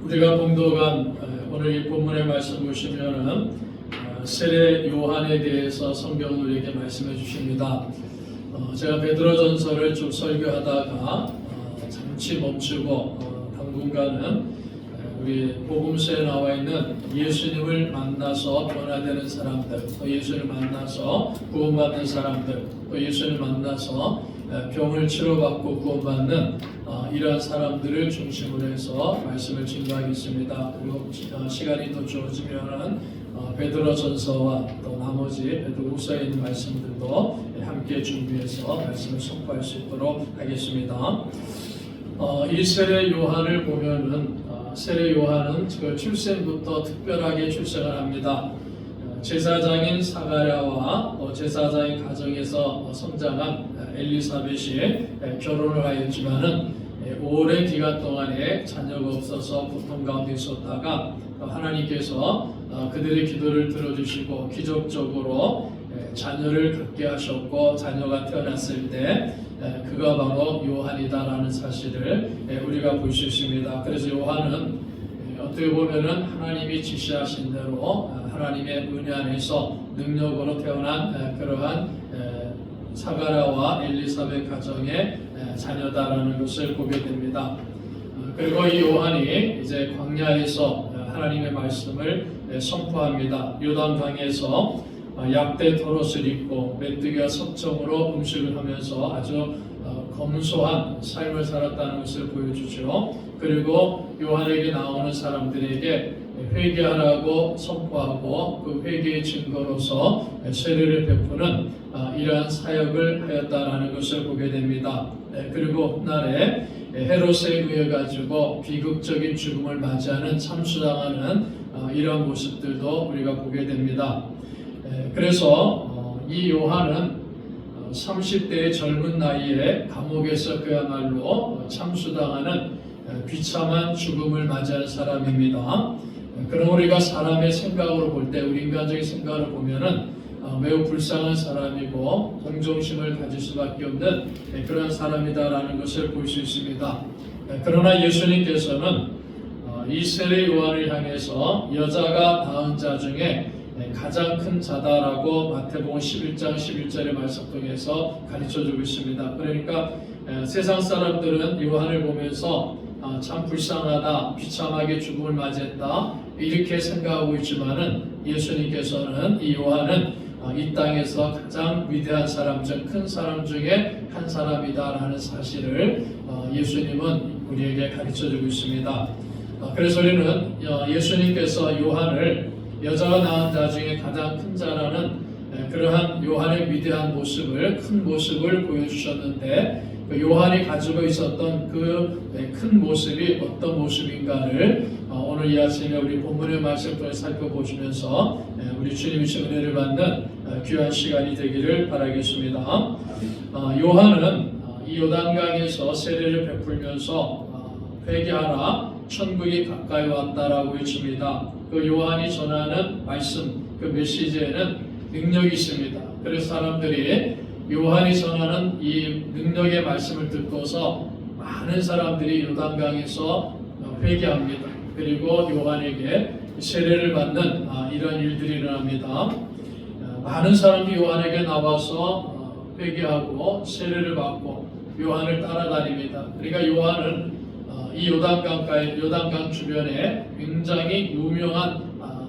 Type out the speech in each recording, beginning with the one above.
우리가 봉독한 오늘 이 본문의 말씀 보시면은 세례 요한에 대해서 성경은 우리에게 말씀해 주십니다. 제가 베드로전서를 쭉 설교하다가 잠시 멈추고 당분간은 우리 복음서에 나와 있는 예수님을 만나서 변화되는 사람들, 또 예수님을 만나서 구원받는 사람들, 또 예수님을 만나서 병을 치료받고 구원받는 이러한 사람들을 중심으로 해서 말씀을 증거하겠습니다. 그리고 시간이 또 주어지면은 베드로전서와 또 나머지 베드로후서에 있는 말씀들도 함께 준비해서 말씀을 선포할 수 있도록 하겠습니다. 이 세례 요한을 보면은 세례 요한은 그 출생부터 특별하게 출생을 합니다. 제사장인 사가랴와 제사장인 가정에서 성장한 엘리사벳이 결혼을 하였지만은 오랜 기간 동안에 자녀가 없어서 고통 가운데 있었다가 하나님께서 그들의 기도를 들어주시고 기적적으로 자녀를 갖게 하셨고 자녀가 태어났을 때 그가 바로 요한이다라는 사실을 우리가 볼 수 있습니다. 그래서 요한은 어떻게 보면은 하나님이 지시하신 대로 하나님의 은혜 안에서 능력으로 태어난 그러한 사가랴와 엘리사벳 가정의 자녀다라는 것을 보게 됩니다. 그리고 이 요한이 이제 광야에서 하나님의 말씀을 선포합니다. 요단강에서 약대 털옷을 입고 메뚜기와 석청으로 음식을 하면서 아주 검소한 삶을 살았다는 것을 보여주죠. 그리고 요한에게 나오는 사람들에게 회개하라고 선포하고 그 회개의 증거로서 세례를 베푸는 이러한 사역을 하였다라는 것을 보게 됩니다. 그리고 훗날에 헤롯에 의해 가지고 비극적인 죽음을 맞이하는 참수당하는 이러한 모습들도 우리가 보게 됩니다. 그래서 이 요한은 30대의 젊은 나이에 감옥에서 그야말로 참수당하는 비참한 죽음을 맞이하는 사람입니다. 그럼 우리가 사람의 생각으로 볼 때, 우리 인간적인 생각으로 보면은 매우 불쌍한 사람이고 동정심을 가질 수밖에 없는 그런 사람이다라는 것을 볼 수 있습니다. 그러나 예수님께서는 이 세례 요한을 향해서 여자가 낳은 자 중에 가장 큰 자다라고 마태복음 11장 11절의 말씀 통해서 가르쳐주고 있습니다. 그러니까 세상 사람들은 요한을 보면서 참 불쌍하다, 비참하게 죽음을 맞이했다 이렇게 생각하고 있지만은 예수님께서는 이 요한은 이 땅에서 가장 위대한 사람 중 큰 사람 중에 한 사람이다라는 사실을 예수님은 우리에게 가르쳐주고 있습니다. 그래서 우리는 예수님께서 요한을 여자가 낳은 자 중에 가장 큰 자라는 그러한 요한의 위대한 모습을, 큰 모습을 보여주셨는데 그 요한이 가지고 있었던 그 큰 모습이 어떤 모습인가를 오늘 이 아침에 우리 본문의 말씀을 통해 살펴보시면서 우리 주님의 은혜를 받는 귀한 시간이 되기를 바라겠습니다. 요한은 이 요단강에서 세례를 베풀면서 회개하라 천국이 가까이 왔다라고 외칩니다. 그 요한이 전하는 말씀, 그 메시지에는 능력이 있습니다. 그래서 사람들이 요한이 전하는 이 능력의 말씀을 듣고서 많은 사람들이 요단강에서 회개합니다. 그리고 요한에게 세례를 받는 이런 일들이 일어납니다. 많은 사람들이 요한에게 나와서 회개하고 세례를 받고 요한을 따라다닙니다. 그러니까 요한은 이 요단강 주변에 굉장히 유명한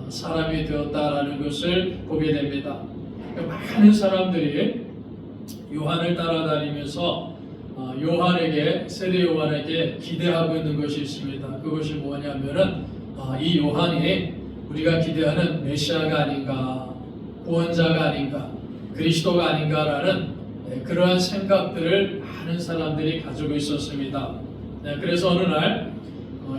사람이 되었다라는 것을 보게 됩니다. 많은 사람들이 요한을 따라다니면서 세례 요한에게 기대하고 있는 것이 있습니다. 그것이 뭐냐면은 이 요한이 우리가 기대하는 메시아가 아닌가, 구원자가 아닌가, 그리스도가 아닌가라는 그러한 생각들을 많은 사람들이 가지고 있었습니다. 그래서 어느 날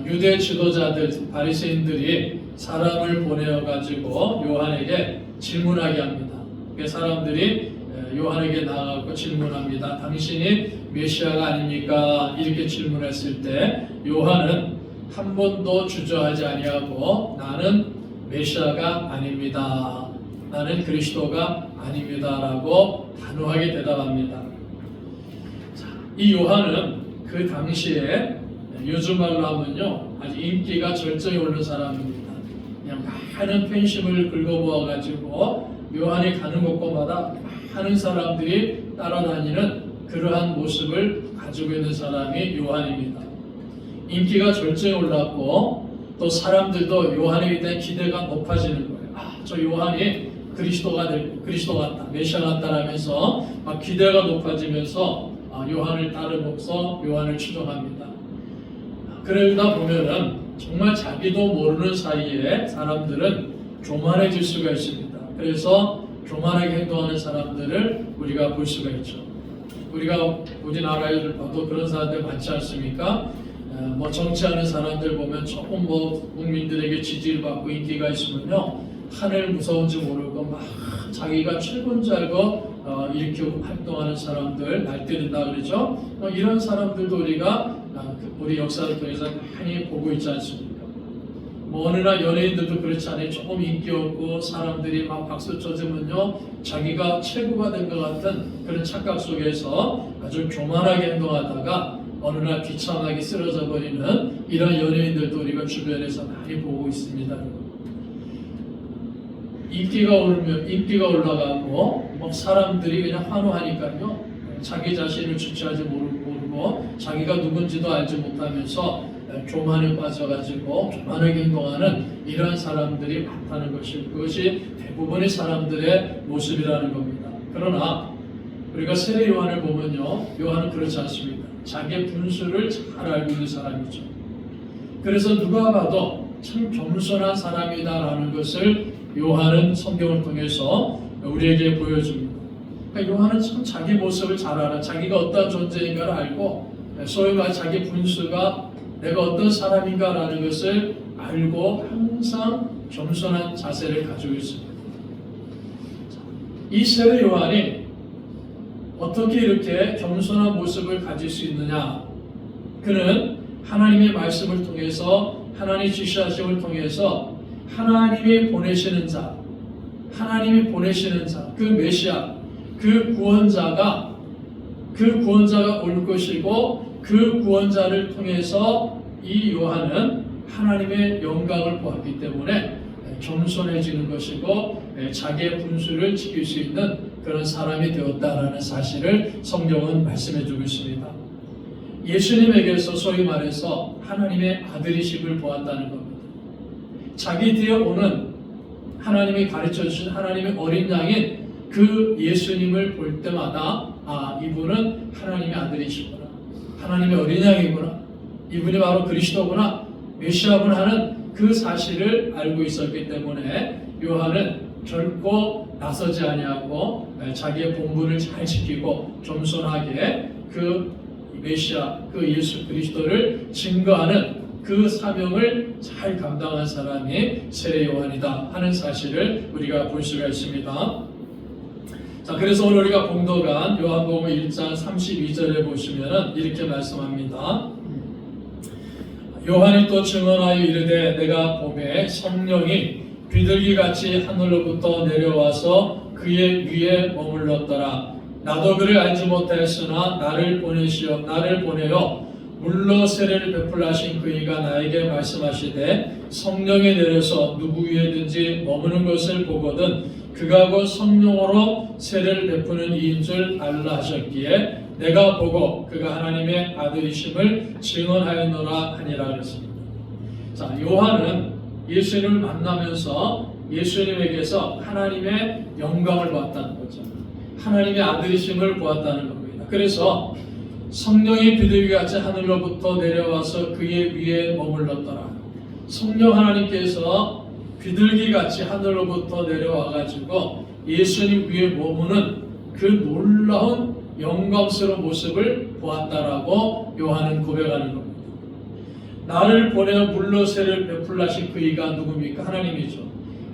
유대 지도자들, 바리새인들이 사람을 보내어 가지고 요한에게 질문하게 합니다. 그 사람들이 요한에게 나가고 질문합니다. 당신이 메시아가 아닙니까? 이렇게 질문했을 때 요한은 한 번도 주저하지 아니하고 나는 메시아가 아닙니다. 나는 그리스도가 아닙니다라고 단호하게 대답합니다. 이 요한은 그 당시에 요즘 말로 하면요 아주 인기가 절정에 오른 사람입니다. 그냥 많은 팬심을 긁어모아가지고 요한이 가는 곳곳마다 많은 사람들이 따라다니는 그러한 모습을 가지고 있는 사람이 요한입니다. 인기가 절정에 올랐고 또 사람들도 요한에 대한 기대가 높아지는 거예요. 저 요한이 그리스도 같다, 메시아 같다라면서 막 기대가 높아지면서 요한을 따르면서 요한을 추종합니다. 그러다 보면은 정말 자기도 모르는 사이에 사람들은 교만해질 수가 있습니다. 그래서 교만하게 행동하는 사람들을 우리가 볼 수가 있죠. 우리가 우리나라를 봐도 그런 사람들 많지 않습니까? 뭐 정치하는 사람들 보면 조금 뭐 국민들에게 지지를 받고 인기가 있으면요, 하늘 무서운지 모르고 막 자기가 최고인 줄 알고 이렇게 활동하는 사람들 날뛰는다 그러죠. 이런 사람들도 우리가 우리 역사를 통해서 많이 보고 있지 않습니까? 뭐 어느 날 연예인들도 그렇지 않아요. 조금 인기 없고 사람들이 막 박수 쳐주면요, 자기가 최고가 된 것 같은 그런 착각 속에서 아주 교만하게 행동하다가 어느 날 비참하게 쓰러져 버리는 이런 연예인들도 우리가 주변에서 많이 보고 있습니다. 인기가 올라가고 뭐 사람들이 그냥 환호하니까요, 자기 자신을 주체하지 모르고 자기가 누군지도 알지 못하면서 교만에 빠져가지고 교만하게 행동하는 이런 사람들이 많다는 그것이 대부분의 사람들의 모습이라는 겁니다. 그러나 우리가 세례 요한을 보면요, 요한은 그렇지 않습니다. 자기의 분수를 잘 알고 있는 사람이죠. 그래서 누가 봐도 참 겸손한 사람이다라는 것을 요한은 성경을 통해서 우리에게 보여줍니다. 그러니까 요한은 참 자기 모습을 잘 알아. 자기가 어떤 존재인가를 알고, 소위 말 자기 분수가 내가 어떤 사람인가라는 것을 알고 항상 겸손한 자세를 가지고 있습니다. 이 세례 요한이 어떻게 이렇게 겸손한 모습을 가질 수 있느냐? 그는 하나님의 말씀을 통해서, 하나님의 지시하심을 통해서 하나님이 보내시는 자, 그 메시아, 그 구원자가 올 것이고, 그 구원자를 통해서 이 요한은 하나님의 영광을 보았기 때문에 겸손해지는 것이고, 자기의 분수를 지킬 수 있는 그런 사람이 되었다라는 사실을 성경은 말씀해 주고 있습니다. 예수님에게서 소위 말해서 하나님의 아들이심을 보았다는 겁니다. 자기 뒤에 오는 하나님이 가르쳐 주신 하나님의 어린 양인 그 예수님을 볼 때마다 이분은 하나님의 아들이시구나, 하나님의 어린 양이구나, 이분이 바로 그리스도구나, 메시아구나 하는 그 사실을 알고 있었기 때문에 요한은 결코 나서지 아니하고 자기의 본분을 잘 지키고 겸손하게 그 메시아, 그 예수 그리스도를 증거하는 그 사명을 잘 감당한 사람이 세례 요한이다 하는 사실을 우리가 볼 수가 있습니다. 자, 그래서 오늘 우리가 봉독한 요한복음 1장 32절에 보시면 이렇게 말씀합니다. 요한이 또 증언하여 이르되 내가 보매 성령이 비둘기같이 하늘로부터 내려와서 그의 위에 머물렀더라. 나도 그를 알지 못하였으나 나를 보내어 물로 세례를 베풀라 하신 그이가 나에게 말씀하시되 성령이 내려서 누구 위에든지 머무는 것을 보거든 그가 곧 성령으로 세례를 베푸는 이인 줄 알라 하셨기에 내가 보고 그가 하나님의 아들이심을 증언하였노라 하니라 그랬습니다. 자, 요한은 예수님을 만나면서 예수님에게서 하나님의 영광을 보았다는 거죠. 하나님의 아들이심을 보았다는 겁니다. 그래서 성령이 비둘기같이 하늘로부터 내려와서 그의 위에 머물렀더라. 성령 하나님께서 비둘기같이 하늘로부터 내려와가지고 예수님 위에 머무는 그 놀라운 영광스러운 모습을 보았다라고 요한은 고백하는 겁니다. 나를 보내어 물로 세례를 베풀라 하신 그이가 누굽니까? 하나님이죠.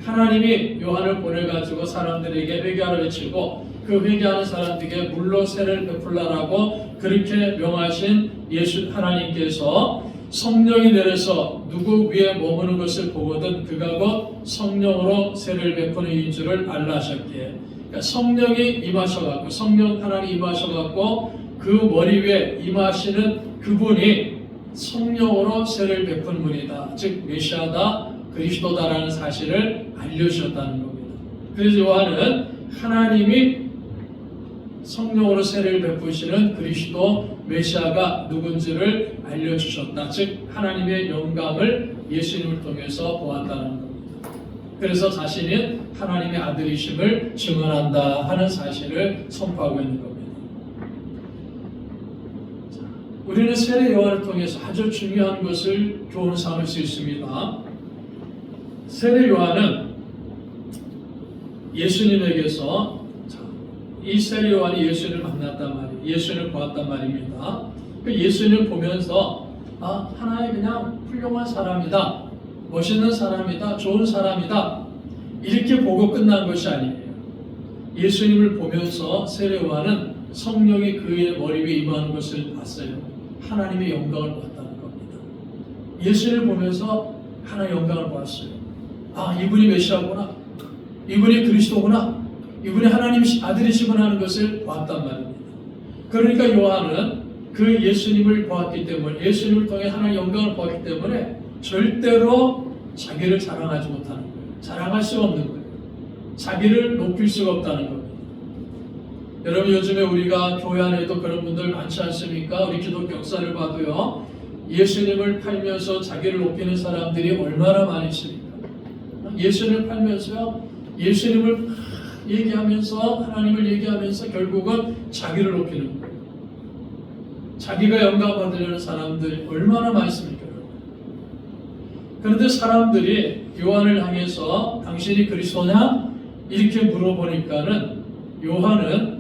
하나님이 요한을 보내가지고 사람들에게 회개하라 외치고 그 회개하는 사람들에게 물로 세례를 베풀라라고 그렇게 명하신 예수 하나님께서 성령이 내려서 누구 위에 머무는 것을 보거든 그가 곧 성령으로 세례를 베푸는 이인 줄을 알라 하셨기에, 그러니까 성령이 임하셔갖고 성령 하나님이 임하셔갖고 그 머리 위에 임하시는 그분이 성령으로 세례를 베푼 분이다. 즉 메시아다, 그리스도다라는 사실을 알려주셨다는 겁니다. 그래서 요한은 하나님이 성령으로 세례를 베푸시는 그리스도 메시아가 누군지를 알려주셨다. 즉 하나님의 영광을 예수님을 통해서 보았다는 겁니다. 그래서 자신이 하나님의 아들이심을 증언한다 하는 사실을 선포하고 있는 겁니다. 우리는 세례 요한을 통해서 아주 중요한 것을 교훈 삼을 수 있습니다. 세례 요한은 예수님에게서 이 세례 요한이 예수님을 만났단 말이에요. 예수님을 보았단 말입니다. 그 예수님을 보면서 하나의 그냥 훌륭한 사람이다, 멋있는 사람이다, 좋은 사람이다 이렇게 보고 끝난 것이 아니에요. 예수님을 보면서 세례 요한은 성령이 그의 머리 위에 임하는 것을 봤어요. 하나님의 영광을 보았다는 겁니다. 예수님을 보면서 하나님의 영광을 보았어요. 이분이 메시아구나, 이분이 그리스도구나, 이분이 하나님 아들이시구나 하는 것을 보았단 말입니다. 그러니까 요한은 그 예수님을 보았기 때문에, 예수님을 통해 하나님의 영광을 보았기 때문에 절대로 자기를 자랑하지 못하는 거예요. 자랑할 수가 없는 거예요. 자기를 높일 수가 없다는 겁니다. 여러분, 요즘에 우리가 교회 안에도 그런 분들 많지 않습니까? 우리 기독교 역사를 봐도요, 예수님을 팔면서 자기를 높이는 사람들이 얼마나 많이 있습니까? 예수님을 팔면서요, 예수님을 얘기하면서, 하나님을 얘기하면서 결국은 자기를 높이는 거예요. 자기가 영광 받으려는 사람들이 얼마나 많습니까? 그런데 사람들이 요한을 향해서 당신이 그리스도냐? 이렇게 물어보니까는 요한은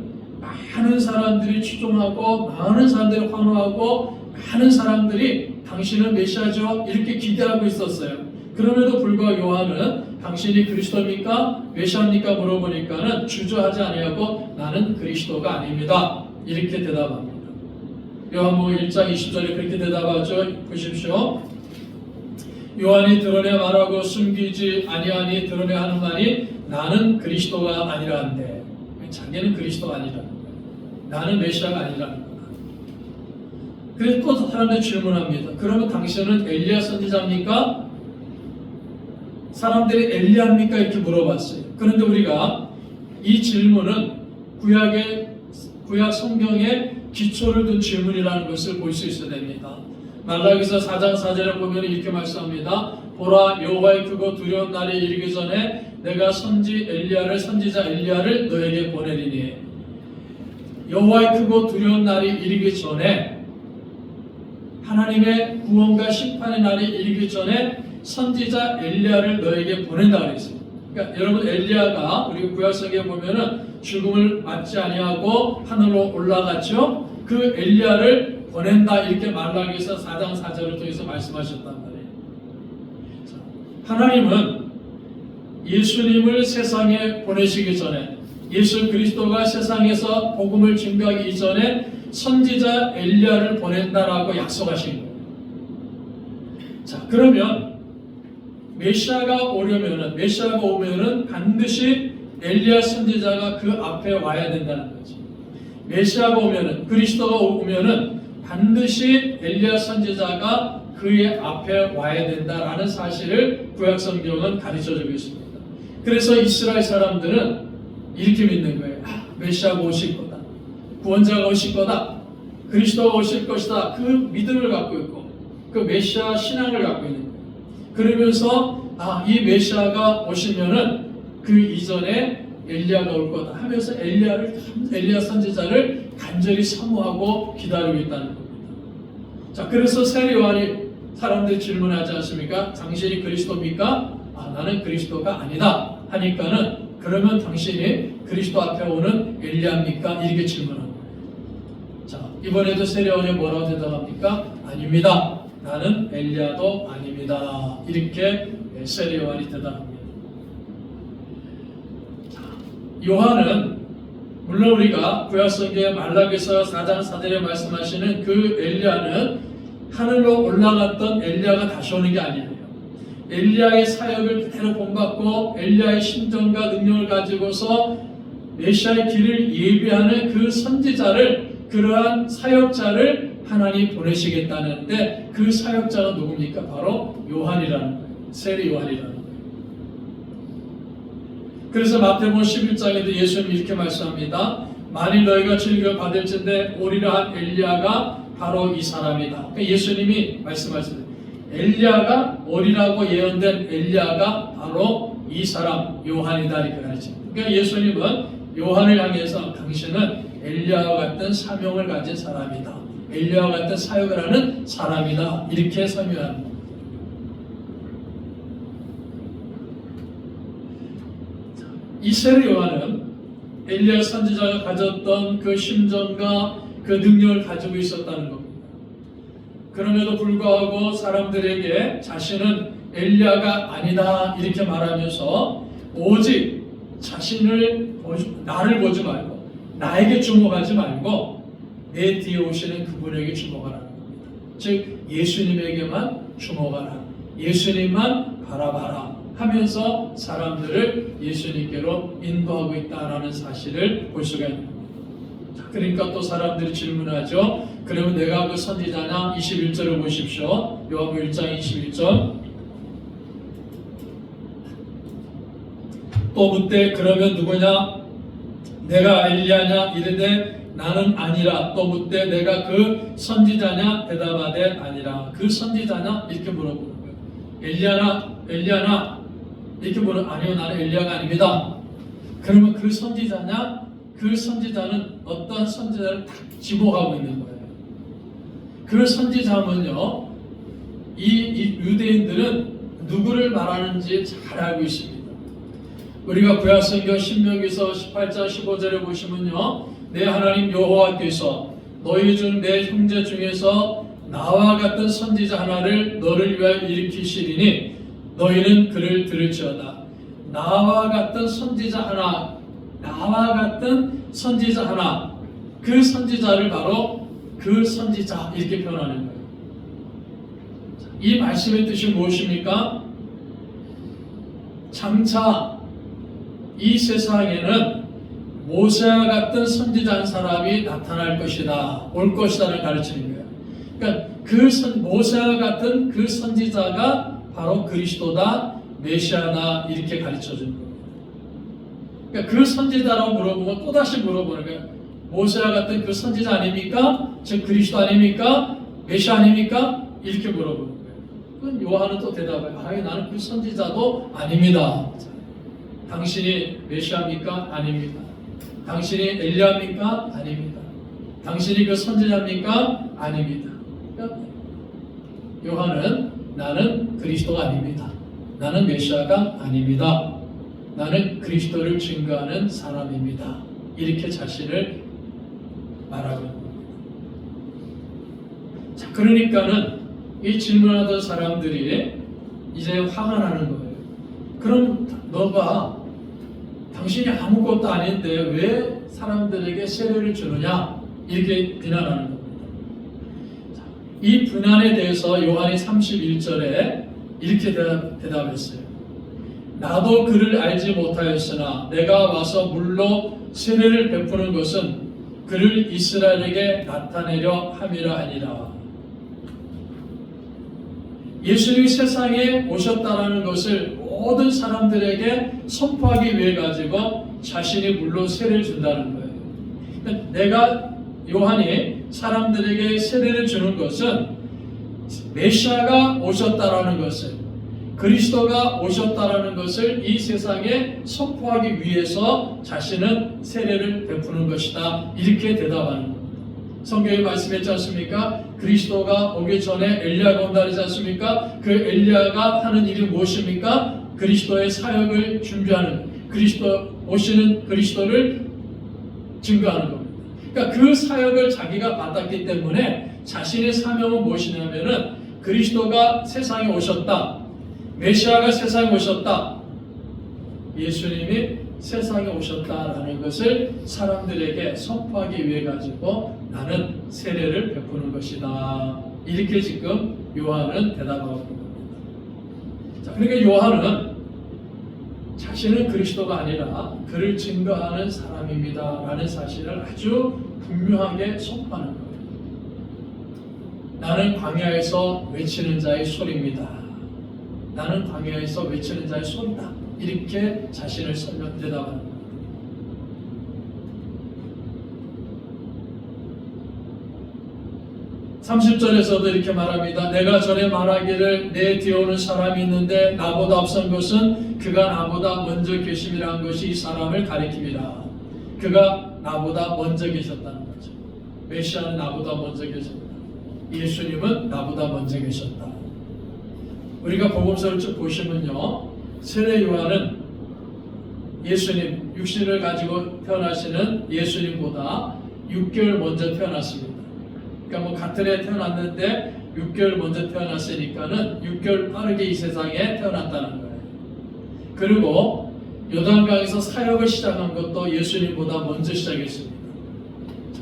많은 사람들이 추종하고, 많은 사람들이 환호하고, 많은 사람들이 당신은 메시아죠 이렇게 기대하고 있었어요. 그럼에도 불구하고 요한은 당신이 그리스도입니까? 메시아입니까? 물어보니까는 주저하지 아니하고 나는 그리스도가 아닙니다 이렇게 대답합니다. 요한복음 1장 20절에 그렇게 대답하죠. 보십시오. 요한이 드러내 말하고 숨기지 아니하니 드러내 하는 말이 나는 그리스도가 아니라 한데, 자기는 그리스도가 아니라는 거예요. 나는 메시아가 아니라는 거예요. 그래서 또 사람들이 질문합니다. 그러면 당신은 엘리야 선지자입니까? 사람들이 엘리야입니까? 이렇게 물어봤어요. 그런데 우리가 이 질문은 구약 성경에 기초를 둔 질문이라는 것을 볼 수 있어야 됩니다. 말라기서 4장 4절에 보면 이렇게 말씀합니다. 보라, 여호와의 크고 두려운 날이 이르기 전에 내가 선지자 엘리야를 너에게 보내리니. 여호와의 크고 두려운 날이 이르기 전에, 하나님의 구원과 심판의 날이 이르기 전에 선지자 엘리야를 너에게 보낸다 그랬어요. 그러니까 여러분, 엘리야가 우리 구약성경에 보면은 죽음을 맞지 아니하고 하늘로 올라갔죠. 그 엘리야를 보낸다 이렇게 말라기서 4장 4절을 통해서 말씀하셨단 말이에요. 하나님은 예수님을 세상에 보내시기 전에, 예수 그리스도가 세상에서 복음을 증거하기 이전에 선지자 엘리야를 보낸다라고 약속하신 거예요. 자, 그러면 메시아가 오면은 반드시 엘리야 선지자가 그 앞에 와야 된다는 거죠. 메시아가 오면은, 그리스도가 오면은 반드시 엘리야 선지자가 그의 앞에 와야 된다라는 사실을 구약 성경은 가르쳐주고 있습니다. 그래서 이스라엘 사람들은 이렇게 믿는 거예요. 메시아가 오실 거다, 구원자가 오실 거다, 그리스도가 오실 것이다. 그 믿음을 갖고 있고 그 메시아 신앙을 갖고 있는 거예요. 그러면서 이 메시아가 오시면은 그 이전에 엘리야가 올 거다 하면서 엘리야 선지자를 간절히 사모하고 기다리고 있다는 겁니다. 자, 그래서 세례 요한이 사람들이 질문하지 않습니까? 당신이 그리스도입니까? 나는 그리스도가 아니다 하니까는, 그러면 당신이 그리스도 앞에 오는 엘리야입니까? 이렇게 질문합니다. 자, 이번에도 세례 요한이 뭐라고 대답합니까? 아닙니다. 나는 엘리야도 아닙니다. 이렇게 세례 요한이 대답합니다. 요한은 물론 우리가 구약성경의 말라기서 4장 4절에 말씀하시는 그 엘리야는 하늘로 올라갔던 엘리야가 다시 오는 게 아니에요. 엘리야의 사역을 그대로 본받고 엘리야의 심정과 능력을 가지고서 메시아의 길을 예비하는 그 선지자를, 그러한 사역자를 하나님 보내시겠다는데 그 사역자가 누굽니까? 바로 요한이라는 거예요. 세례 요한이라는 거예요. 그래서 마태복음 11장에도 예수님이 이렇게 말씀합니다. 만일 너희가 즐겨 받을진대 오리라 한 엘리야가 바로 이 사람이다. 그러니까 예수님이 말씀하시는 엘리야가 오리라고 예언된 엘리야가 바로 이 사람 요한이다 이렇게 가르칩니다. 그러니까 예수님은 요한을 향해서 당신은 엘리야와 같은 사명을 가진 사람이다. 엘리야와 같은 사역을 하는 사람이다. 이렇게 설명합니다. 이 세례 요한은 엘리야 선지자가 가졌던 그 심정과 그 능력을 가지고 있었다는 겁니다. 그럼에도 불구하고 사람들에게 자신은 엘리야가 아니다 이렇게 말하면서 오직 나를 보지 말고 나에게 주목하지 말고 내 뒤에 오시는 그분에게 주목하라는 겁니다. 즉 예수님에게만 주목하라, 예수님만 바라봐라 하면서 사람들을 예수님께로 인도하고 있다는 사실을 볼 수가 있는 겁니다. 그러니까 또 사람들이 질문하죠. 그러면 내가 그 선지자냐? 21절을 보십시오. 요한복음 1장 21절. 또 묻되 그러면 누구냐? 내가 엘리야냐? 이르되 나는 아니라. 또 묻되 내가 그 선지자냐? 대답하되 아니라. 그 선지자냐? 이렇게 물어보는 거예요. 엘리야나? 이렇게 물으면 아니요 나는 엘리야가 아닙니다. 그러면 그 선지자냐? 그 선지자는 어떤 선지자를 딱 지목하고 있는 거예요. 그 선지자면요, 이 유대인들은 누구를 말하는지 잘 알고 있습니다. 우리가 구약성경 신명기서 18장 15절에 보시면요, 내 하나님 여호와께서 너희 중 내 형제 중에서 나와 같은 선지자 하나를 너를 위하여 일으키시리니 너희는 그를 들을지어다. 나와 같은 선지자 하나, 나와 같은 선지자 하나, 그 선지자를 바로 그 선지자 이렇게 표현하는 거예요. 이 말씀의 뜻이 무엇입니까? 장차 이 세상에는 모세와 같은 선지자 한 사람이 나타날 것이다, 올 것이다를 가르치는 거예요. 그러니까 모세와 같은 그 선지자가 바로 그리스도다, 메시아다 이렇게 가르쳐 주는 겁니다. 그러니까 그 선지자라고 물어보면 또다시 물어보는 거예요. 모세와 같은 그 선지자 아닙니까? 즉 그리스도 아닙니까? 메시아 아닙니까? 이렇게 물어보는 거예요. 그럼 요한은 또 대답해요. 나는 그 선지자도 아닙니다. 당신이 메시아입니까? 아닙니다. 당신이 엘리야입니까? 아닙니다. 당신이 그 선지자입니까? 아닙니다. 그러니까 요한은 나는 그리스도가 아닙니다. 나는 메시아가 아닙니다. 나는 그리스도를 증거하는 사람입니다. 이렇게 자신을 말하고 있는 겁니다. 자, 그러니까는 이 질문하던 사람들이 이제 화가 나는 거예요. 그럼 너가 당신이 아무것도 아닌데 왜 사람들에게 세례를 주느냐? 이렇게 비난하는 겁니다. 자, 이 비난에 대해서 요한이 31절에 이렇게 대답했어요. 나도 그를 알지 못하였으나 내가 와서 물로 세례를 베푸는 것은 그를 이스라엘에게 나타내려 함이라 하니라. 예수님이 세상에 오셨다라는 것을 모든 사람들에게 선포하기 위해 가지고 자신이 물로 세례를 준다는 거예요. 그러니까 내가 요한이 사람들에게 세례를 주는 것은 메시아가 오셨다라는 것을, 그리스도가 오셨다라는 것을 이 세상에 선포하기 위해서 자신은 세례를 베푸는 것이다. 이렇게 대답하는 겁니다. 성경에 말씀했지 않습니까? 그리스도가 오기 전에 엘리야가 온다지 않습니까? 그 엘리야가 하는 일이 무엇입니까? 그리스도의 사역을 준비하는, 오시는 그리스도를 증거하는 겁니다. 그러니까 그 사역을 자기가 받았기 때문에 자신의 사명은 무엇이냐면은 그리스도가 세상에 오셨다, 메시아가 세상에 오셨다, 예수님이 세상에 오셨다라는 것을 사람들에게 선포하기 위해 가지고 나는 세례를 베푸는 것이다. 이렇게 지금 요한은 대답하고 있는 겁니다. 자, 그러니까 요한은 자신은 그리스도가 아니라 그를 증거하는 사람입니다 라는 사실을 아주 분명하게 선포하는 거예요. 나는 광야에서 외치는 자의 소리입니다. 나는 광야에서 외치는 자의 소리다. 이렇게 자신을 대답하는 겁니다. 30절에서도 이렇게 말합니다. 내가 전에 말하기를 내 뒤에 오는 사람이 있는데 나보다 앞선 것은 그가 나보다 먼저 계심이라는 것이 이 사람을 가리킵니다. 그가 나보다 먼저 계셨다는 거죠. 메시아는 나보다 먼저 계셨다. 예수님은 나보다 먼저 계셨다. 우리가 복음서를 쭉 보시면요, 세례 요한은 예수님, 육신을 가지고 태어나시는 예수님보다 6개월 먼저 태어났습니다. 그러니까 뭐 같은 해 태어났는데 6개월 먼저 태어났으니까는 6개월 빠르게 이 세상에 태어났다는 거예요. 그리고 요단강에서 사역을 시작한 것도 예수님보다 먼저 시작했습니다.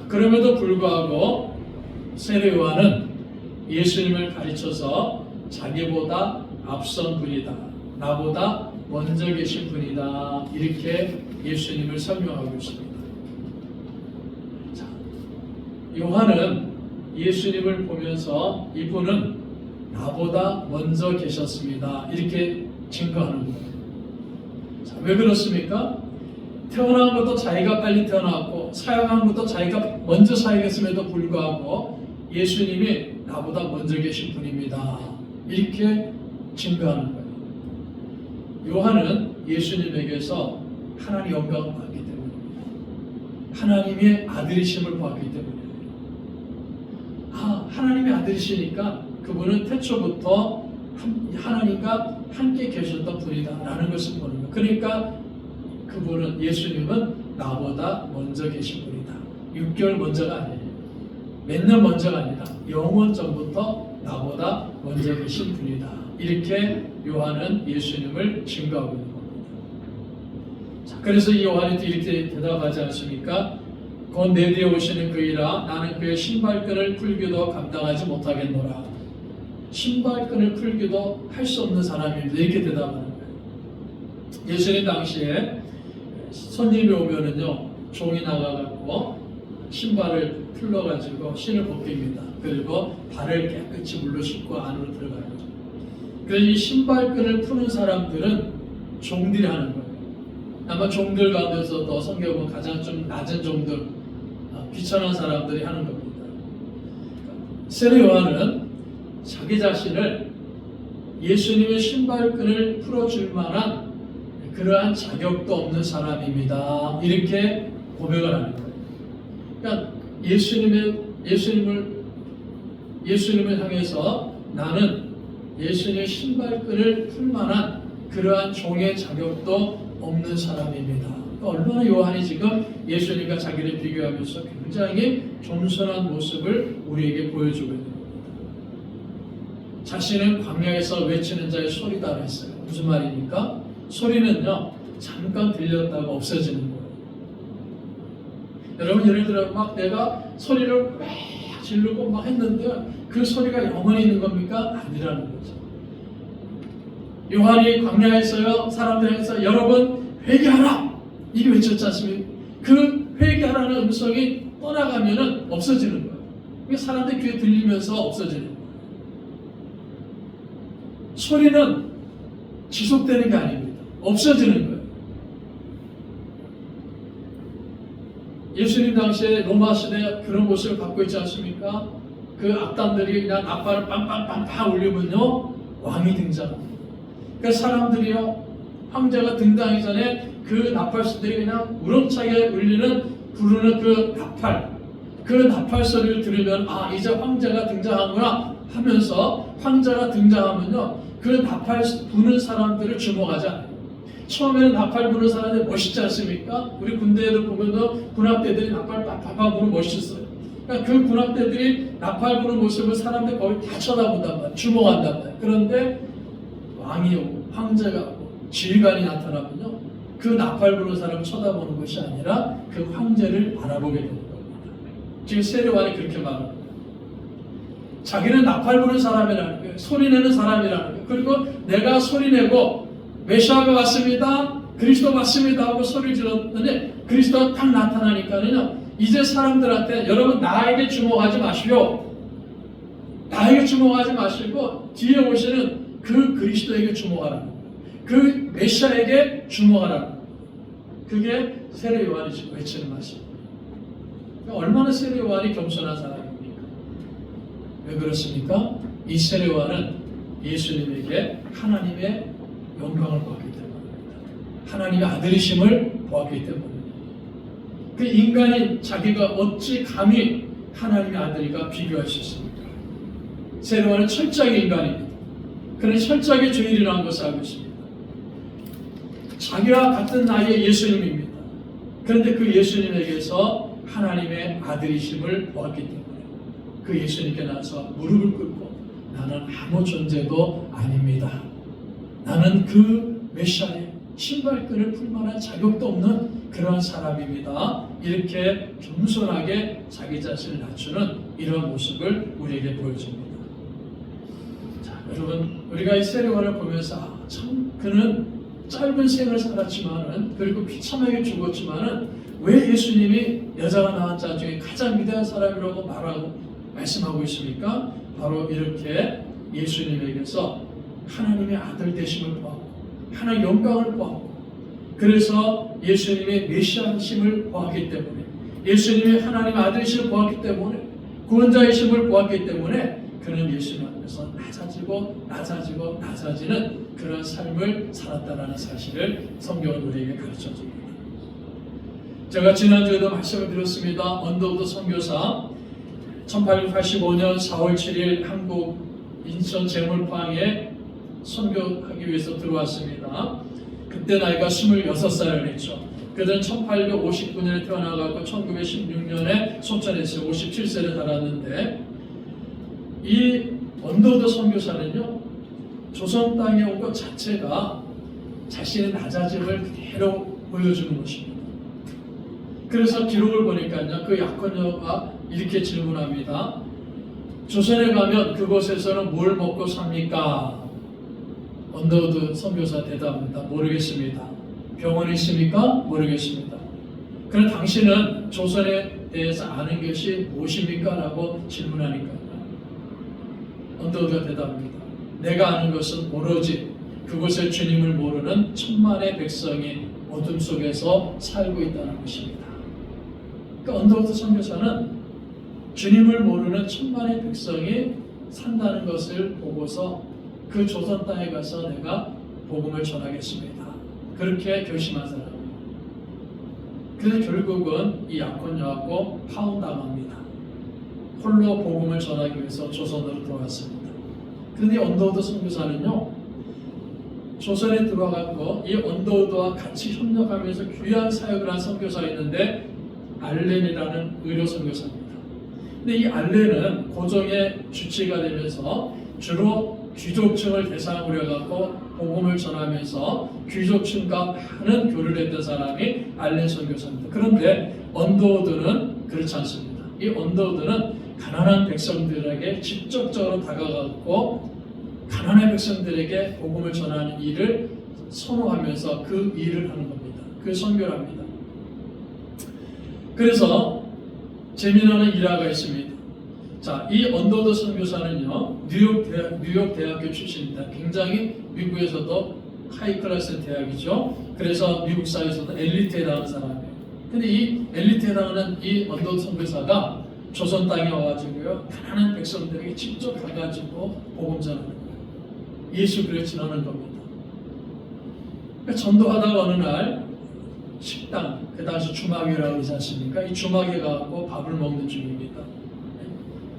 그럼에도 불구하고 세례 요한은 예수님을 가르쳐서 자기보다 앞선 분이다, 나보다 먼저 계신 분이다, 이렇게 예수님을 설명하고 있습니다. 자, 요한은 예수님을 보면서 이분은 나보다 먼저 계셨습니다, 이렇게 증거하는 거예요. 자, 왜 그렇습니까? 태어난 것도 자기가 빨리 태어났고 사역한 것도 자기가 먼저 사역했음에도 불구하고 예수님이 나보다 먼저 계신 분입니다, 이렇게 증거하는 거예요. 요한은 예수님에게서 하나님의 영광을 받기 때문입니다. 하나님의 아들이심을 받기 때문이에요. 하나님의 아들이시니까 그분은 태초부터 하나님과 함께 계셨던 분이다라는 것을 보는 거예요. 그러니까 그분은, 예수님은 나보다 먼저 계신 분이다. 6개월 먼저가 아니에요. 몇 년 먼저가 아니라 영원 전부터 나보다 먼저 계신 분이다. 이렇게 요한은 예수님을 증거하고 있는 겁니다. 자, 그래서 이 요한이 이렇게 대답하지 않습니까? 곧 내 뒤에 오시는 그이라 나는 그의 신발끈을 풀기도 감당하지 못하겠노라. 신발끈을 풀기도 할 수 없는 사람입니다. 이렇게 대답하는 거예요. 예수님 당시에 손님이 오면은요, 종이 나가갖고 신발을 풀러가지고 신을 벗깁니다. 그리고 발을 깨끗이 물로 씻고 안으로 들어가요. 그래서 이 신발끈을 푸는 사람들은 종들이 하는 거예요. 아마 종들 가운데서도 성경은 가장 좀 낮은 종들, 비천한 사람들이 하는 겁니다. 세례 요한은 자기 자신을 예수님의 신발끈을 풀어줄 만한 그러한 자격도 없는 사람입니다, 이렇게 고백을 하는 거예요. 그러니까 예수님을 향해서 나는 예수님의 신발끈을 풀 만한 그러한 종의 자격도 없는 사람입니다. 얼마나 요한이 지금 예수님과 자기를 비교하면서 굉장히 겸손한 모습을 우리에게 보여주고 있는 겁니다. 자신은 광야에서 외치는 자의 소리다 했어요. 무슨 말입니까? 소리는요, 잠깐 들렸다가 없어지는 거예요. 여러분, 예를 들어 막 내가 소리를 막 지르고 막 했는데 그 소리가 영원히 있는 겁니까? 아니라는 거죠. 요한이 광야에서요, 사람들에게서 여러분 회개하라, 이게 외쳤지 않습니까? 그 회개하라는 음성이 떠나가면은 없어지는 거예요. 이게 사람들 귀에 들리면서 없어지는 거예요. 소리는 지속되는 게 아닙니다. 없어지는 거예요. 예수님 당시에 로마 시대 그런 모습을 갖고 있지 않습니까? 그 악단들이 그냥 나팔을 빵빵빵빵 울리면요, 왕이 등장합니다. 그러니까 사람들이요, 황제가 등장하기 전에 그 나팔수들이 그냥 우렁차게 부르는 그 나팔 소리를 들으면 이제 황제가 등장하구나 하면서, 황제가 등장하면요, 그 나팔 부는 사람들을 주목하지 않아요. 처음에는 나팔 부는 사람들이 멋있지 않습니까? 우리 군대에도 보면도 군악대들이 나팔 빡빡 부는 멋있어요. 그러니까 그 군악대들이 나팔 부는 모습을 사람들이 거의 다 쳐다본단 말이에요. 주목한단 말이에요. 그런데 왕이 오고 황제가 오고 지휘관이 나타나면요, 그 나팔 부는 사람을 쳐다보는 것이 아니라 그 황제를 바라보게 되는 겁니다. 지금 세례 요한이 그렇게 말합니다. 자기는 나팔 부는 사람이라는 거예요. 소리내는 사람이라는 거예요. 그리고 내가 소리내고 메시아가 왔습니다, 그리스도 왔습니다 하고 소리를 질렀더니 그리스도가 딱 나타나니까는요, 이제 사람들한테 여러분 나에게 주목하지 마시오, 나에게 주목하지 마시고 뒤에 오시는 그 그리스도에게 주목하라는 거예요. 그 메시아에게 주목하라는 거예요. 그게 세례 요한이 지금 외치는 말씀입니다. 얼마나 세례 요한이 겸손한 사람입니까? 왜 그렇습니까? 이 세례 요한은 예수님에게 하나님의 영광을 보았기 때문입니다. 하나님의 아들이심을 보았기 때문입니다. 그 인간이 자기가 어찌 감히 하나님의 아들과 비교할 수 있습니까? 세례 요한은 철저하게 인간입니다. 그는 철저하게 죄인이라는 것을 알고 있습니다. 자기와 같은 나이의 예수님입니다. 그런데 그 예수님에게서 하나님의 아들이심을 보았기 때문에 그 예수님께 나서 무릎을 꿇고 나는 아무 존재도 아닙니다. 나는 그 메시아의 신발끈을 풀 만한 자격도 없는 그런 사람입니다. 이렇게 겸손하게 자기 자신을 낮추는 이런 모습을 우리에게 보여줍니다. 자, 여러분, 우리가 이 세례 요한을 보면서 참 그는 짧은 생을 살았지만은, 그리고 비참하게 죽었지만은 왜 예수님이 여자가 낳은 자 중에 가장 위대한 사람이라고 말씀하고 있습니까? 바로 이렇게 예수님에게서 하나님의 아들 되심을 보았고 하나님의 영광을 보았고, 그래서 예수님의 메시아심을 보았기 때문에, 예수님의 하나님의 아들이심을 보았기 때문에, 구원자이심을 보았기 때문에 그는 예수님 앞에서 낮아지는 그런 삶을 살았다는 사실을 성경은 우리에게 가르쳐 줍니다. 제가 지난주에도 말씀을 드렸습니다. 언더우드 선교사 1885년 4월 7일 한국 인천 제물포항에 선교하기 위해서 들어왔습니다. 그때 나이가 26살을 했죠. 그는 1859년에 태어나가고 1916년에 소천했어요. 57세를 달았는데, 이 언더우드 선교사는요, 조선 땅에 온 것 자체가 자신의 낮아짐을 그대로 보여주는 것입니다. 그래서 기록을 보니까요, 그 약혼녀가 이렇게 질문합니다. 조선에 가면 그곳에서는 뭘 먹고 삽니까? 언더우드 선교사 대답합니다. 모르겠습니다. 병원에 있습니까? 모르겠습니다. 그럼 당신은 조선에 대해서 아는 것이 무엇입니까? 라고 질문하니까요, 언더우드가 대답합니다. 내가 아는 것은 오로지 그곳의 주님을 모르는 천만의 백성이 어둠 속에서 살고 있다는 것입니다. 그러니까 언더우드 선교사는 주님을 모르는 천만의 백성이 산다는 것을 보고서 그 조선 땅에 가서 내가 복음을 전하겠습니다. 그렇게 결심한 사람입니다. 그래서 결국은 이 약혼녀하고 파혼당합니다. 홀로 복음을 전하기 위해서 조선으로 들어왔습니다. 그런데 언더우드 선교사는요, 조선에 들어갔고 이 언더우드와 같이 협력하면서 귀한 사역을 한 선교사가 있는데 알렌이라는 의료 선교사입니다. 근데 이 알렌은 고종의 주치가 되면서 주로 귀족층을 대상으로 해갖고 복음을 전하면서 귀족층과 많은 교류를 했던 사람이 알렌 선교사입니다. 그런데 언더우드는 그렇지 않습니다. 이 언더우드는 가난한 백성들에게 직접적으로 다가가고 가난한 백성들에게 복음을 전하는 일을 선호하면서 그 일을 하는 겁니다. 그 선교를 합니다. 그래서 재미나는 일화가 있습니다. 자, 이 언더우드 선교사는요, 뉴욕 대학교 출신입니다. 굉장히 미국에서도 하이 클래스 대학이죠. 그래서 미국 사회에서도 엘리트에 해당하는 사람이에요. 근데 이 엘리트에 해당하는 이 언더우드 선교사가 조선 땅에 와가지고요, 가난한 백성들에게 직접 가가지고 복음 전하는 거예요. 예수 그리스도를 전하는 겁니다. 그러니까 전도하다가 어느 날 식당, 그 당시 주막이라고 하지 않습니까? 이 주막에 가고 밥을 먹는 중입니다.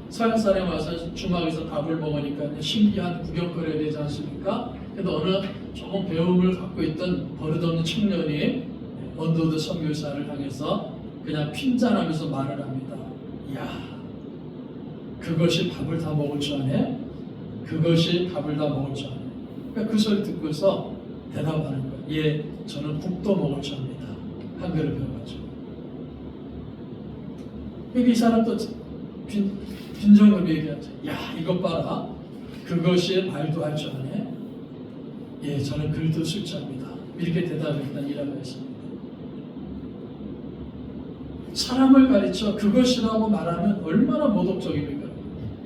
서양 사람이 와서 주막에서 밥을 먹으니까 신기한 구경거리가 되지 않습니까? 그래도 어느 조금 배움을 갖고 있던 버릇없는 청년이 언더우드 선교사를 향해서 그냥 핀잔하면서 말을 합니다. 이야, 그것이 밥을 다 먹을 줄 아네? 그것이 밥을 다 먹을 줄 아네? 그러니까 그 소리 듣고서 대답하는 거예요. 예, 저는 국도 먹을 줄 압니다. 한글을 배워가지고. 그러니까 이 사람도 빈정을 얘기하죠. 야, 이것 봐라. 그것이 말도 할 줄 아네? 예, 저는 글도 쓸 줄 압니다. 이렇게 대답했던 일화가 있습니다. 사람을 가르쳐 그것이라고 말하면 얼마나 모독적입니까?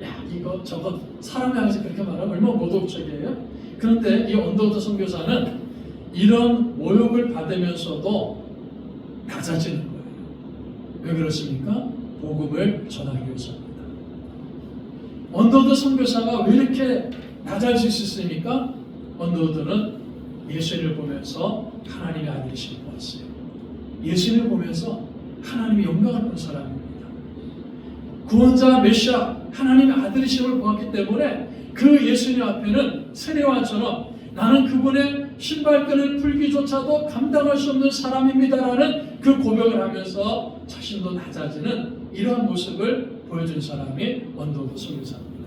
야, 이거 저거 사람이 향해서 그렇게 말하면 얼마나 모독적이에요. 그런데 이 언더우드 선교사는 이런 모욕을 받으면서도 낮아지는 거예요. 왜 그렇습니까? 복음을 전하기 위해서입니다. 언더우드 선교사가 왜 이렇게 낮아질 수 있습니까? 언더우드는 예수님을 보면서 하나님의 아들이심을 보았어요. 예수님을 보면서 하나님의 영광을 본 사람입니다. 구원자 메시아 하나님의 아들이심을 보았기 때문에 그 예수님 앞에는 세례요한처럼 나는 그분의 신발끈을 풀기조차도 감당할 수 없는 사람입니다라는 그 고백을 하면서 자신도 낮아지는 이러한 모습을 보여준 사람이 언더우드 선교사입니다.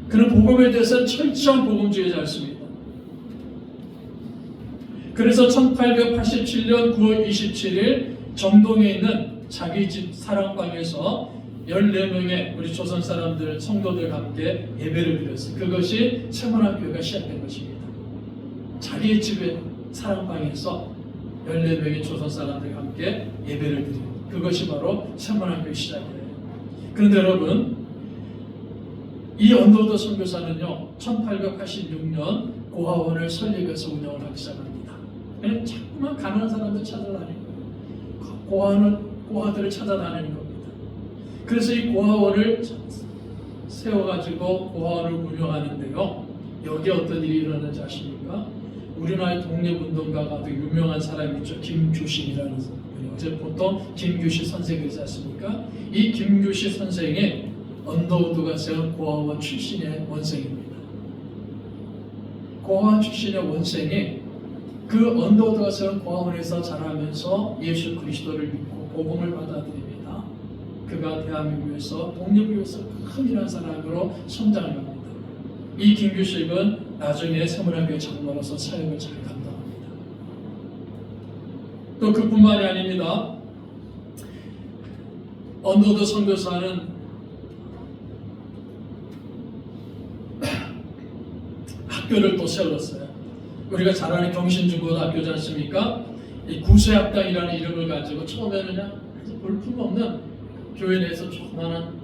그는 복음에 대해서 철저한 복음주의자였습니다. 그래서 1887년 9월 27일 정동에 있는 자기 집 사랑방에서 14명의 우리 조선 사람들, 성도들과 함께 예배를 드렸어요. 그것이 세문학교가 시작된 것입니다. 자기 집의 사랑방에서 14명의 조선 사람들과 함께 예배를 드리고 그것이 바로 세문학교의 시작이에요. 그런데 여러분, 이 언더우드 선교사는요 1886년 고아원을 설립해서 운영을 하기 시작합니다. 그냥 자꾸만 가난한 사람들 찾아다니는 거예요. 고아들을 찾아다니는 겁니다. 그래서 이 고아원을 세워가지고 고아원을 운영하는데요, 여기에 어떤 일이 일어나는지 아십니까? 우리나라의 독립운동가가 아주 유명한 사람이 있죠. 김규신이라는 분이. 어제 보통 김규신 선생이지 않습니까? 이 김규신 선생이 언더우드가 세운 고아원 출신의 원생입니다. 고아원 출신의 원생이 그 언더우드가 세운 고아원에서 자라면서 예수 그리스도를 믿고 복음을 받아들입니다. 그가 대한민국에서 독립을 위해서 큰 일한 사람으로 성장을 합니다. 이 김규식은 나중에 세문학교의 장로로서 사역을 잘 감당합니다. 또 그뿐만이 아닙니다. 언더우드 선교사는 학교를 또 세웠어요. 우리가 잘 아는 경신중고등학교지 않습니까? 이 구세학당이라는 이름을 가지고 처음에는 그냥 볼품없는 교회 내에서 조그마한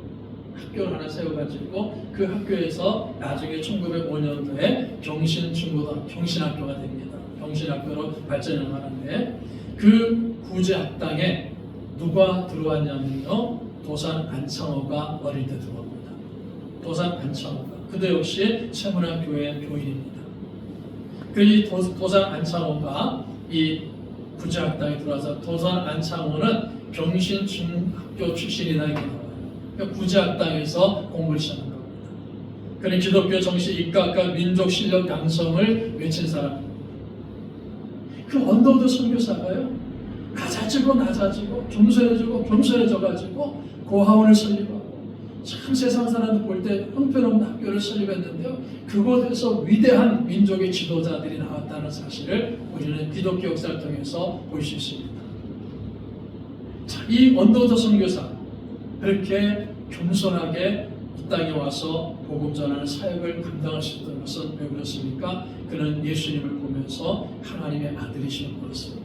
학교를 하나 세워가지고 그 학교에서 나중에 1905년도에 경신학교가 됩니다. 경신학교로 발전을 하는데 그 구제학당에 누가 들어왔냐면요, 도산 안창호가 어릴 때 들어옵니다. 도산 안창호가 그도 역시 세문학교의 교인입니다. 그 도산 안창호가 이 구제학당에 들어와서 도산 안창호는 경신중학교 출신이다 이렇게 나와요. 그러니까 구제학당에서 공부를 시작한 겁니다. 그는 기독교 정신 입각과 민족 실력 양성을 외친 사람입니다. 그 언더우드 선교사가요, 낮아지고 겸손해져가지고 고아원을 설립하고 참 세상 사람들 볼 때 형편없는 학교를 설립했는데요, 그곳에서 위대한 민족의 지도자들이 나왔다는 사실을 우리는 기독교 역사를 통해서 볼 수 있습니다. 자, 이 언더우드 선교사 그렇게 겸손하게 이 땅에 와서 복음 전하는 사역을 감당할 수 있던 것은 왜 그렇습니까? 그는 예수님을 보면서 하나님의 아들이심을 보았습니다.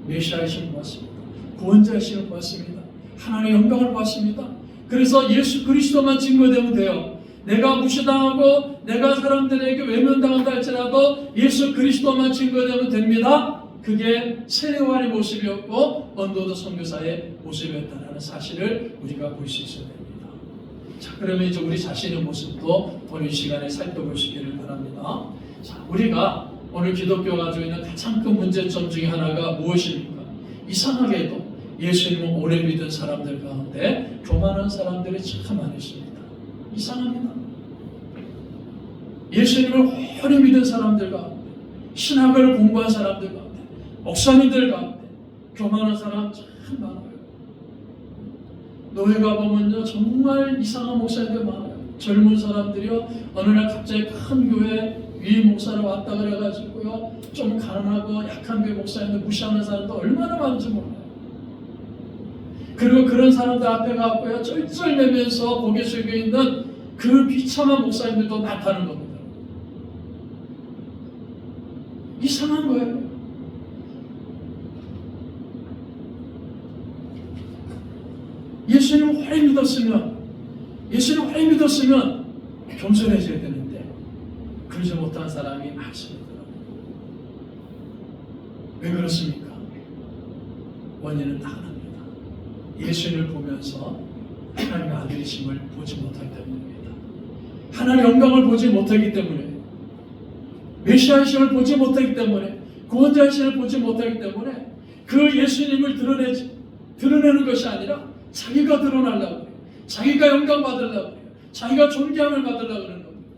메시아이심을 보았습니다. 구원자이심을 보았습니다. 하나님의 영광을 보았습니다. 그래서 예수 그리스도만 증거되면 돼요. 내가 무시당하고 내가 사람들에게 외면당한다 할지라도 예수 그리스도만 증거되면 됩니다. 그게 세례요한의 모습이었고 언더우드 선교사의 모습이었다는 사실을 우리가 볼 수 있어야 됩니다. 자, 그러면 이제 우리 자신의 모습도 오늘 시간에 살펴보시기를 바랍니다. 자, 우리가 오늘 기독교가 가지고 있는 가장 큰 문제점 중에 하나가 무엇입니까? 이상하게도 예수님을 오래 믿은 사람들 가운데 교만한 사람들이 참 많이 있습니다. 이상합니다. 예수님을 오래 믿은 사람들 가운데, 신학을 공부한 사람들 가운데, 목사님들 가운데 교만한 사람 참 많아요. 노예 가보면요 정말 이상한 목사님들 많아요. 젊은 사람들이요 어느 날 갑자기 큰 교회 위임 목사로 왔다 그래가지고요 좀 가난하고 약한 교회 목사님들 무시하는 사람도 얼마나 많은지 몰라요. 그리고 그런 사람들 앞에 가고요 쩔쩔매면서 고개 숙여 있는 그 비참한 목사님들도 많다는 겁니다. 이상한 거예요. 예수님을 오래 믿었으면 그렇으면 겸손해져야 되는데 그러지 못한 사람이 많습니다. 왜 그렇습니까? 원인은 다 하나입니다. 예수님을 보면서 하나님의 아들이심을 보지 못하기 때문입니다. 하나님의 영광을 보지 못하기 때문에, 메시아이심을 보지 못하기 때문에, 구원자이심을 보지 못하기 때문에 그 예수님을 드러내는 것이 아니라 자기가 드러나려고 해요. 자기가 영광 받으려고 해요. 자기가 존경을 받으려고 하는 겁니다.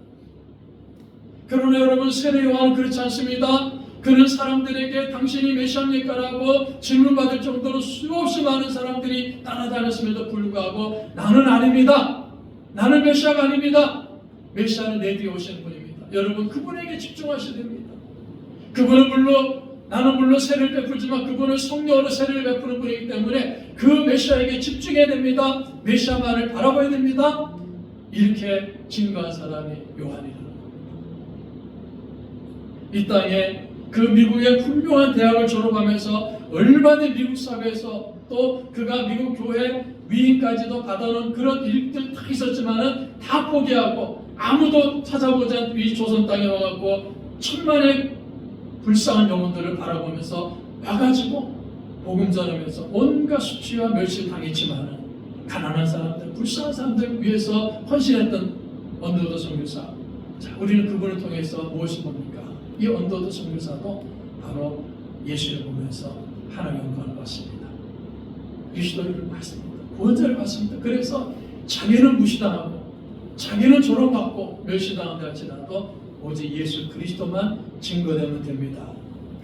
그러나 여러분, 세례 요한은 그렇지 않습니다. 그는 사람들에게 당신이 메시아입니까라고 질문받을 정도로 수없이 많은 사람들이 따라다녔음에도 불구하고 나는 아닙니다. 나는 메시아가 아닙니다. 메시아는 내 뒤에 오시는 분입니다. 여러분, 그분에게 집중하셔야 됩니다. 그분은 나는 물론 세례를 베풀지만 그분은 성령으로 세례를 베푸는 분이기 때문에 그 메시아에게 집중해야 됩니다. 메시아만을 바라봐야 됩니다. 이렇게 증거한 사람이 요한이라는 겁니다. 이 땅에 그 미국의 훌륭한 대학을 졸업하면서 얼마나 미국 사회에서 또 그가 미국 교회 위인까지도 받아놓은 그런 일들 다 있었지만은 다 포기하고 아무도 찾아보지 않고 이 조선 땅에 와갖고 천만의 불쌍한 영혼들을 바라보면서 와가지고 복음 전하면서 온갖 수치와 멸시를 당했지만은 가난한 사람들, 불쌍한 사람들 위해서 헌신했던 언더더 선교사. 자, 우리는 그분을 통해서 무엇이 봅니까? 이 언더더 선교사도 바로 예수를 보면서 하나님의 영광을 받습니다. 그리스도를 받습니다. 구원자를 받습니다. 그래서 자기는 무시당하고 자기는 조롱받고 멸시당한다 할지라도 오직 예수 그리스도만 증거되면 됩니다.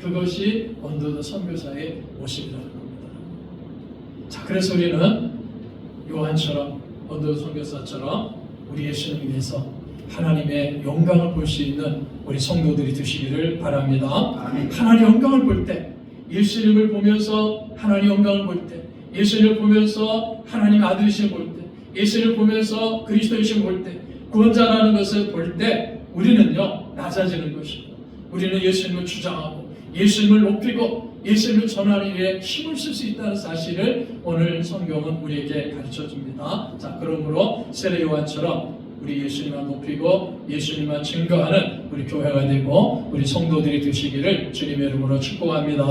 그것이 언더더 선교사의 모습이라는 겁니다. 자, 그래서 우리는 요한처럼 언더더 선교사처럼 우리 예수님을 위해서 하나님의 영광을 볼 수 있는 우리 성도들이 되시기를 바랍니다. 아멘. 하나님의 영광을 볼 때, 예수님을 보면서 하나님의 영광을 볼 때, 예수님을 보면서 하나님 아들이심을 볼 때, 예수님을 보면서 그리스도이심을 볼 때, 구원자라는 것을 볼 때 우리는요 낮아지는 것이고, 우리는 예수님을 주장하고 예수님을 높이고 예수님을 전하는 일에 힘을 쓸 수 있다는 사실을 오늘 성경은 우리에게 가르쳐 줍니다. 자, 그러므로 세례 요한처럼 우리 예수님만 높이고 예수님만 증거하는 우리 교회가 되고 우리 성도들이 되시기를 주님의 이름으로 축복합니다.